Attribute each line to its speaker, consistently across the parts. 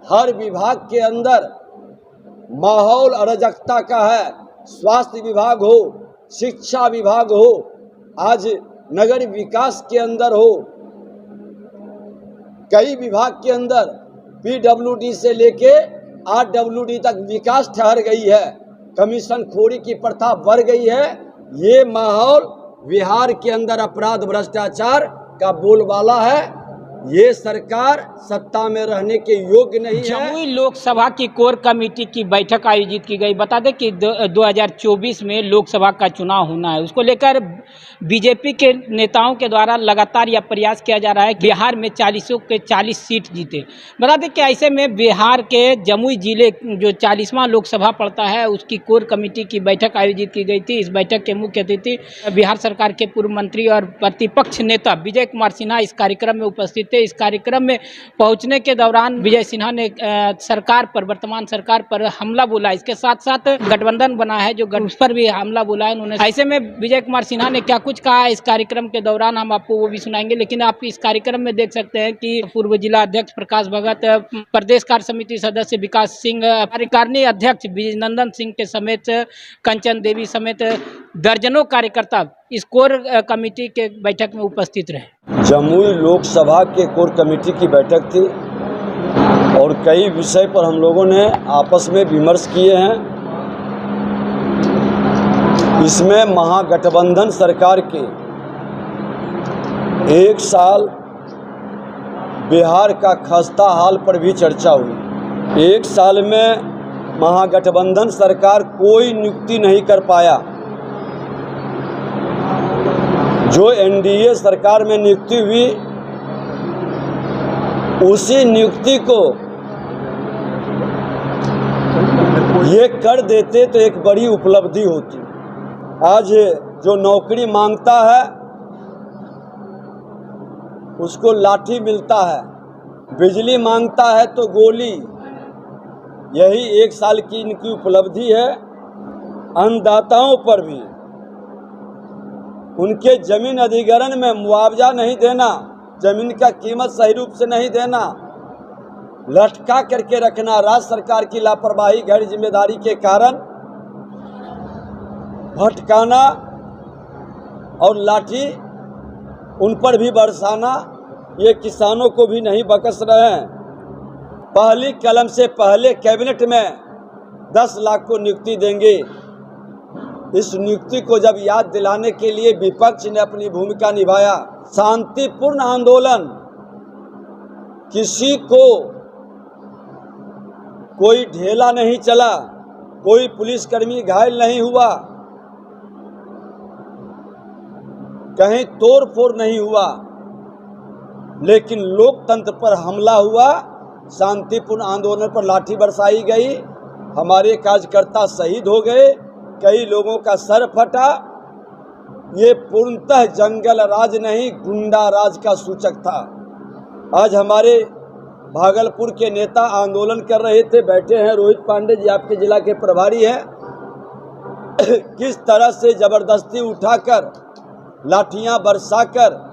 Speaker 1: हर विभाग के अंदर माहौल अराजकता का है। स्वास्थ्य विभाग हो, शिक्षा विभाग हो, आज नगर विकास के अंदर हो, कई विभाग के अंदर पीडब्ल्यूडी से लेके आरडब्ल्यूडी तक विकास ठहर गई है। कमीशन खोरी की प्रथा बढ़ गई है। ये माहौल बिहार के अंदर अपराध भ्रष्टाचार का बोलबाला है। ये सरकार सत्ता में रहने के योग्य नहीं है।
Speaker 2: जमुई लोकसभा की कोर कमेटी की बैठक आयोजित की गई। बता दें कि 2024 में लोकसभा का चुनाव होना है, उसको लेकर बीजेपी के नेताओं के द्वारा लगातार यह प्रयास किया जा रहा है कि बिहार में 40 के 40 सीट जीते। बता दें कि ऐसे में बिहार के जमुई जिले जो 40वां लोकसभा पड़ता है, उसकी कोर कमेटी की बैठक आयोजित की गई थी। इस बैठक के मुख्य अतिथि बिहार सरकार के पूर्व मंत्री और प्रतिपक्ष नेता विजय कुमार सिन्हा इस कार्यक्रम में उपस्थित थे। इस कार्यक्रम में पहुंचने के दौरान विजय सिन्हा ने सरकार पर, वर्तमान सरकार पर हमला बोला। इसके साथ साथ गठबंधन बना है जो उस पर भी हमला बोला है उन्होंने। ऐसे में विजय कुमार सिन्हा ने क्या कुछ कहा इस कार्यक्रम के दौरान हम आपको वो भी सुनाएंगे। लेकिन आप इस कार्यक्रम में देख सकते हैं कि पूर्व जिला अध्यक्ष प्रकाश भगत, प्रदेश कार्य समिति सदस्य विकास सिंह, कार्यकारिणी अध्यक्ष विजयनंदन सिंह के समेत कंचन देवी समेत दर्जनों कार्यकर्ता इस कोर कमेटी के बैठक में उपस्थित रहे।
Speaker 1: जमुई लोकसभा के कोर कमेटी की बैठक थी और कई विषय पर हम लोगों ने आपस में विमर्श किए हैं। इसमें महागठबंधन सरकार के 1 साल बिहार का खस्ता हाल पर भी चर्चा हुई। 1 साल में महागठबंधन सरकार कोई नियुक्ति नहीं कर पाया। जो एनडीए सरकार में नियुक्ति हुई, उसी नियुक्ति को ये कर देते तो एक बड़ी उपलब्धि होती। आज जो नौकरी मांगता है उसको लाठी मिलता है, बिजली मांगता है तो गोली। यही 1 साल की इनकी उपलब्धि है। अन्नदाताओं पर भी उनके जमीन अधिग्रहण में मुआवजा नहीं देना, जमीन का कीमत सही रूप से नहीं देना, लटका करके रखना, राज्य सरकार की लापरवाही, गैर जिम्मेदारी के कारण भटकाना और लाठी उन पर भी बरसाना, ये किसानों को भी नहीं बख्श रहे हैं। पहली कलम से पहले कैबिनेट में 10 लाख को नियुक्ति देंगे। इस नियुक्ति को जब याद दिलाने के लिए विपक्ष ने अपनी भूमिका निभाया। शांतिपूर्ण आंदोलन, किसी को कोई ढेला नहीं चला, कोई पुलिसकर्मी घायल नहीं हुआ, कहीं तोड़ फोड़ नहीं हुआ, लेकिन लोकतंत्र पर हमला हुआ। शांतिपूर्ण आंदोलन पर लाठी बरसाई गई, हमारे कार्यकर्ता शहीद हो गए, कई लोगों का सर फटा। ये पूर्णतः जंगल राज नहीं, गुंडा राज का सूचक था। आज हमारे भागलपुर के नेता आंदोलन कर रहे थे, बैठे हैं रोहित पांडे जी, आपके जिला के प्रभारी हैं। किस तरह से जबरदस्ती उठाकर, लाठियां बरसाकर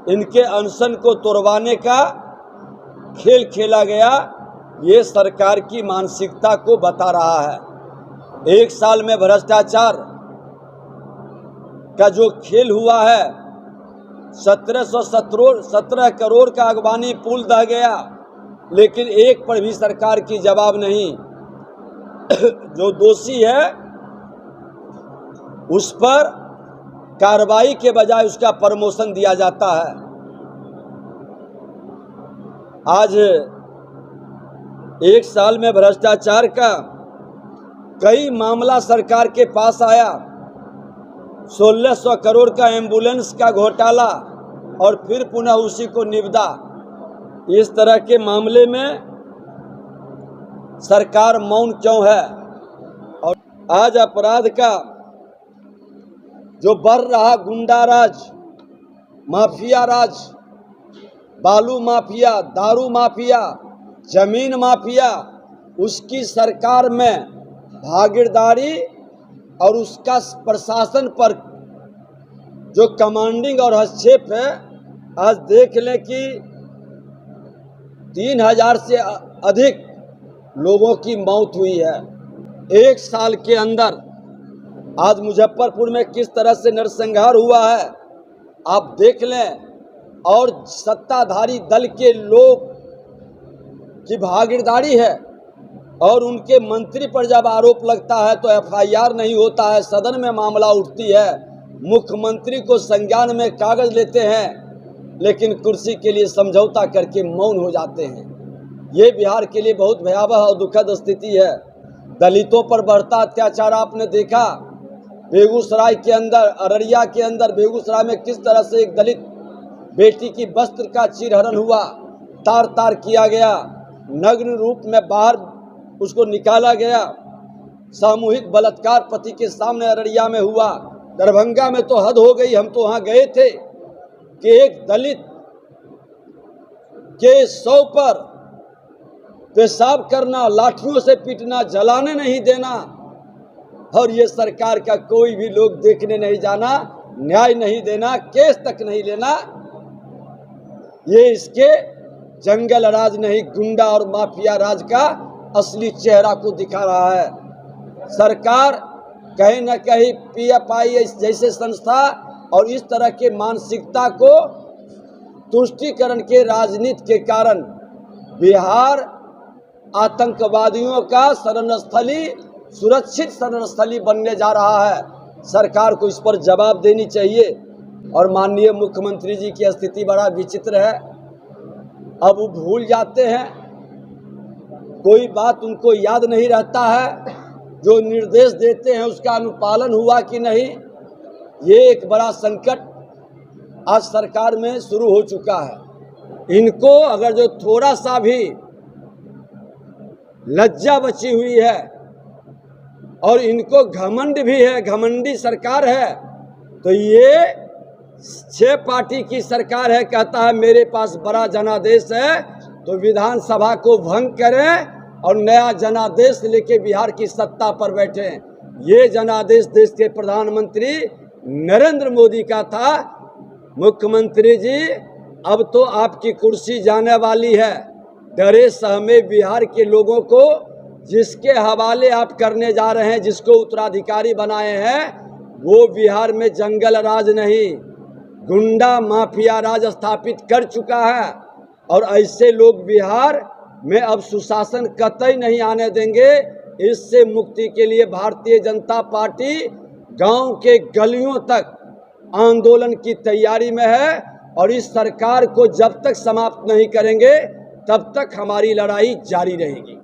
Speaker 1: इनके अनशन को तोड़वाने का खेल खेला गया। ये सरकार की मानसिकता को बता रहा है। 1 साल में भ्रष्टाचार का जो खेल हुआ है, 1717 करोड़ का अगवानी पुल दह गया, लेकिन एक पर भी सरकार की जवाब नहीं। जो दोषी है उस पर कार्रवाई के बजाय उसका प्रमोशन दिया जाता है। आज 1 साल में भ्रष्टाचार का कई मामला सरकार के पास आया। 1600 करोड़ का एम्बुलेंस का घोटाला और फिर पुनः उसी को निविदा। इस तरह के मामले में सरकार मौन क्यों है? और आज अपराध का जो बढ़ रहा गुंडा राज, माफिया राज, बालू माफिया, दारू माफिया, जमीन माफिया, उसकी सरकार में भागीदारी और उसका प्रशासन पर जो कमांडिंग और हस्तक्षेप है। आज देख लें कि 3000 से अधिक लोगों की मौत हुई है। 1 साल के अंदर आज मुजफ्फरपुर में किस तरह से नरसंहार हुआ है आप देख लें। और सत्ताधारी दल के लोग की भागीदारी है और उनके मंत्री पर जब आरोप लगता है तो FIR नहीं होता है, सदन में मामला उठती है, मुख्यमंत्री को संज्ञान में कागज लेते हैं, लेकिन कुर्सी के लिए समझौता करके मौन हो जाते हैं। ये बिहार के लिए बहुत भयावह और दुखद स्थिति है। दलितों पर बढ़ता अत्याचार आपने देखा। बेगूसराय के अंदर, अररिया के अंदर, बेगूसराय में किस तरह से एक दलित बेटी की वस्त्र का चीरहरण हुआ, तार तार किया गया, नग्न रूप में बाहर उसको निकाला गया। सामूहिक बलात्कार पति के सामने अररिया में हुआ। दरभंगा में तो हद हो गई। हम तो वहां गए थे कि एक दलित के शव पर पेशाब करना, लाठियों से पीटना, जलाने नहीं देना, और ये सरकार का कोई भी लोग देखने नहीं जाना, न्याय नहीं देना, केस तक नहीं लेना। ये इसके जंगल राज नहीं, गुंडा और माफिया राज का असली चेहरा को दिखा रहा है। सरकार कहीं न कहीं PFI जैसे संस्था और इस तरह के मानसिकता को तुष्टीकरण के राजनीति के कारण बिहार आतंकवादियों का शरणस्थली, सुरक्षित शरणस्थली बनने जा रहा है। सरकार को इस पर जवाब देनी चाहिए। और माननीय मुख्यमंत्री जी की स्थिति बड़ा विचित्र है। अब वो भूल जाते हैं, कोई बात उनको याद नहीं रहता है, जो निर्देश देते हैं उसका अनुपालन हुआ कि नहीं। ये एक बड़ा संकट आज सरकार में शुरू हो चुका है। इनको अगर जो थोड़ा सा भी लज्जा बची हुई है और इनको घमंड भी है, घमंडी सरकार है, तो ये 6 पार्टी की सरकार है, कहता है मेरे पास बड़ा जनादेश है, तो विधानसभा को भंग करें और नया जनादेश लेके बिहार की सत्ता पर बैठे। ये जनादेश देश के प्रधानमंत्री नरेंद्र मोदी का था। मुख्यमंत्री जी, अब तो आपकी कुर्सी जाने वाली है। डरे सहमे बिहार के लोगों को जिसके हवाले आप करने जा रहे हैं, जिसको उत्तराधिकारी बनाए हैं, वो बिहार में जंगल राज नहीं, गुंडा माफिया राज स्थापित कर चुका है। और ऐसे लोग बिहार में अब सुशासन कतई नहीं आने देंगे। इससे मुक्ति के लिए भारतीय जनता पार्टी गांव के गलियों तक आंदोलन की तैयारी में है। और इस सरकार को जब तक समाप्त नहीं करेंगे तब तक हमारी लड़ाई जारी रहेगी।